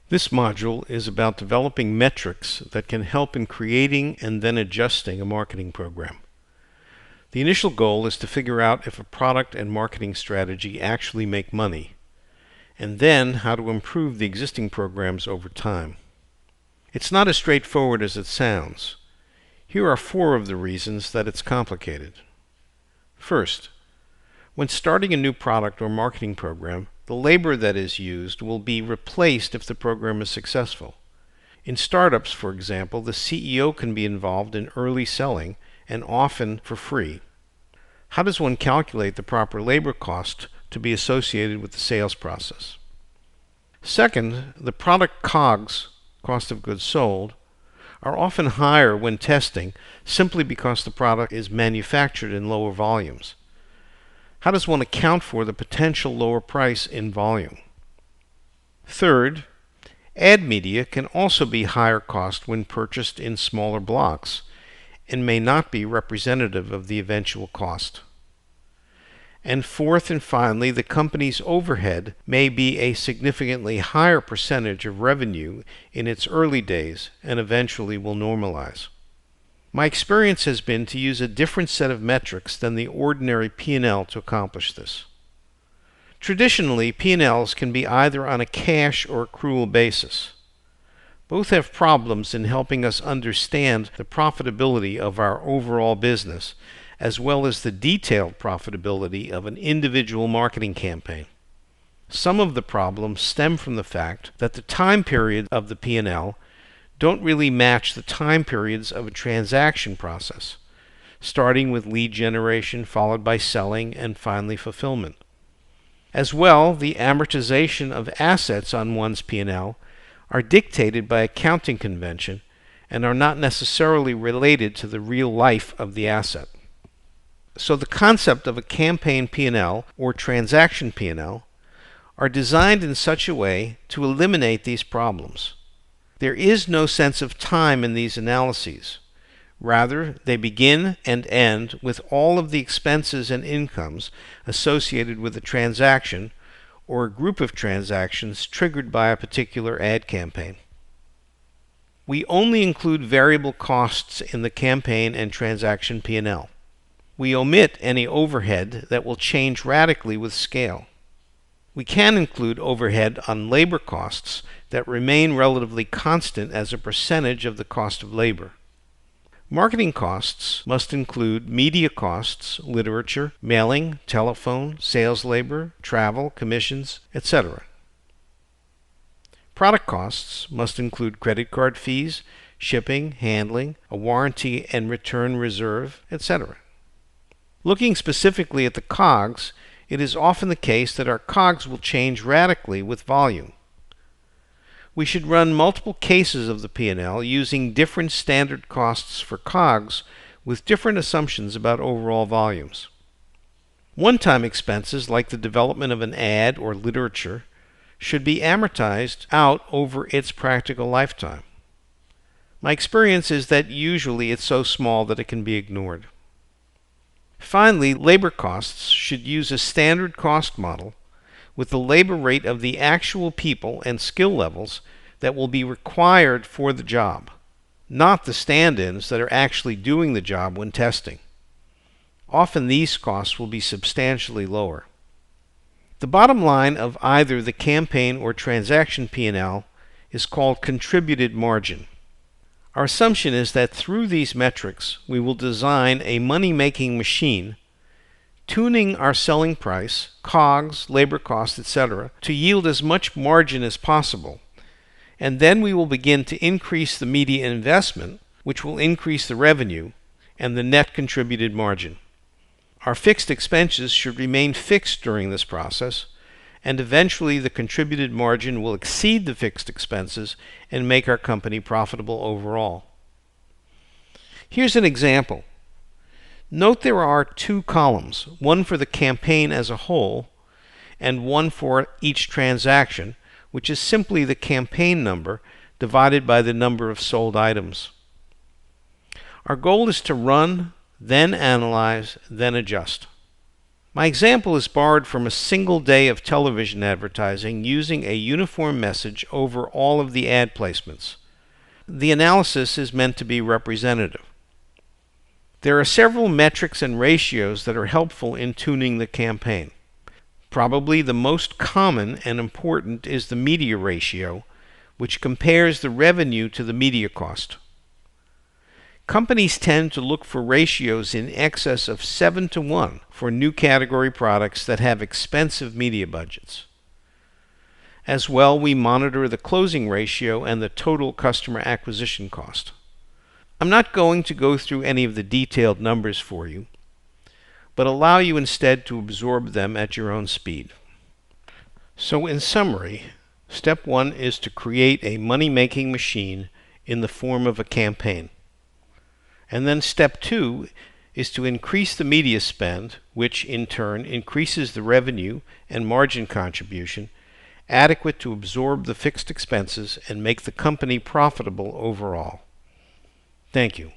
This module is about developing metrics that can help in creating and then adjusting a marketing program. The initial goal is to figure out if a product and marketing strategy actually make money, and then how to improve the existing programs over time. It's not as straightforward as it sounds. Here are 4 of the reasons that it's complicated. First, when starting a new product or marketing program, the labor that is used will be replaced if the program is successful. In startups, for example, the CEO can be involved in early selling and often for free. How does one calculate the proper labor cost to be associated with the sales process? Second, the product COGS, cost of goods sold, are often higher when testing simply because the product is manufactured in lower volumes. How does one account for the potential lower price in volume? Third, ad media can also be higher cost when purchased in smaller blocks and may not be representative of the eventual cost. And fourth and finally, the company's overhead may be a significantly higher percentage of revenue in its early days and eventually will normalize. My experience has been to use a different set of metrics than the ordinary P&L to accomplish this. Traditionally, P&Ls can be either on a cash or accrual basis. Both have problems in helping us understand the profitability of our overall business, as well as the detailed profitability of an individual marketing campaign. Some of the problems stem from the fact that the time period of the P&L don't really match the time periods of a transaction process, starting with lead generation, followed by selling, and finally fulfillment. As well, the amortization of assets on one's P&L are dictated by accounting convention and are not necessarily related to the real life of the asset. So the concept of a campaign P&L or transaction P&L are designed in such a way to eliminate these problems. There is no sense of time in these analyses. Rather, they begin and end with all of the expenses and incomes associated with a transaction or a group of transactions triggered by a particular ad campaign. We only include variable costs in the campaign and transaction P&L. We omit any overhead that will change radically with scale. We can include overhead on labor costs that remain relatively constant as a percentage of the cost of labor. Marketing costs must include media costs, literature, mailing, telephone, sales labor, travel, commissions, etc. Product costs must include credit card fees, shipping, handling, a warranty and return reserve, etc. Looking specifically at the COGS, it is often the case that our COGS will change radically with volume. We should run multiple cases of the P&L using different standard costs for COGS with different assumptions about overall volumes. One-time expenses like the development of an ad or literature should be amortized out over its practical lifetime. My experience is that usually it's so small that it can be ignored. Finally, labor costs should use a standard cost model with the labor rate of the actual people and skill levels that will be required for the job, not the stand-ins that are actually doing the job when testing. Often these costs will be substantially lower. The bottom line of either the campaign or transaction P&L is called contributed margin. Our assumption is that through these metrics, we will design a money-making machine, tuning our selling price, COGS, labor costs, etc., to yield as much margin as possible. And then we will begin to increase the media investment, which will increase the revenue and the net contributed margin. Our fixed expenses should remain fixed during this process, and eventually the contributed margin will exceed the fixed expenses and make our company profitable overall. Here's an example. Note there are 2 columns, one for the campaign as a whole and one for each transaction, which is simply the campaign number divided by the number of sold items. Our goal is to run, then analyze, then adjust. My example is borrowed from a single day of television advertising using a uniform message over all of the ad placements. The analysis is meant to be representative. There are several metrics and ratios that are helpful in tuning the campaign. Probably the most common and important is the media ratio, which compares the revenue to the media cost. Companies tend to look for ratios in excess of 7-to-1 for new category products that have expensive media budgets. As well, we monitor the closing ratio and the total customer acquisition cost. I'm not going to go through any of the detailed numbers for you, but allow you instead to absorb them at your own speed. So in summary, step 1 is to create a money-making machine in the form of a campaign. And then step 2 is to increase the media spend, which in turn increases the revenue and margin contribution adequate to absorb the fixed expenses and make the company profitable overall. Thank you.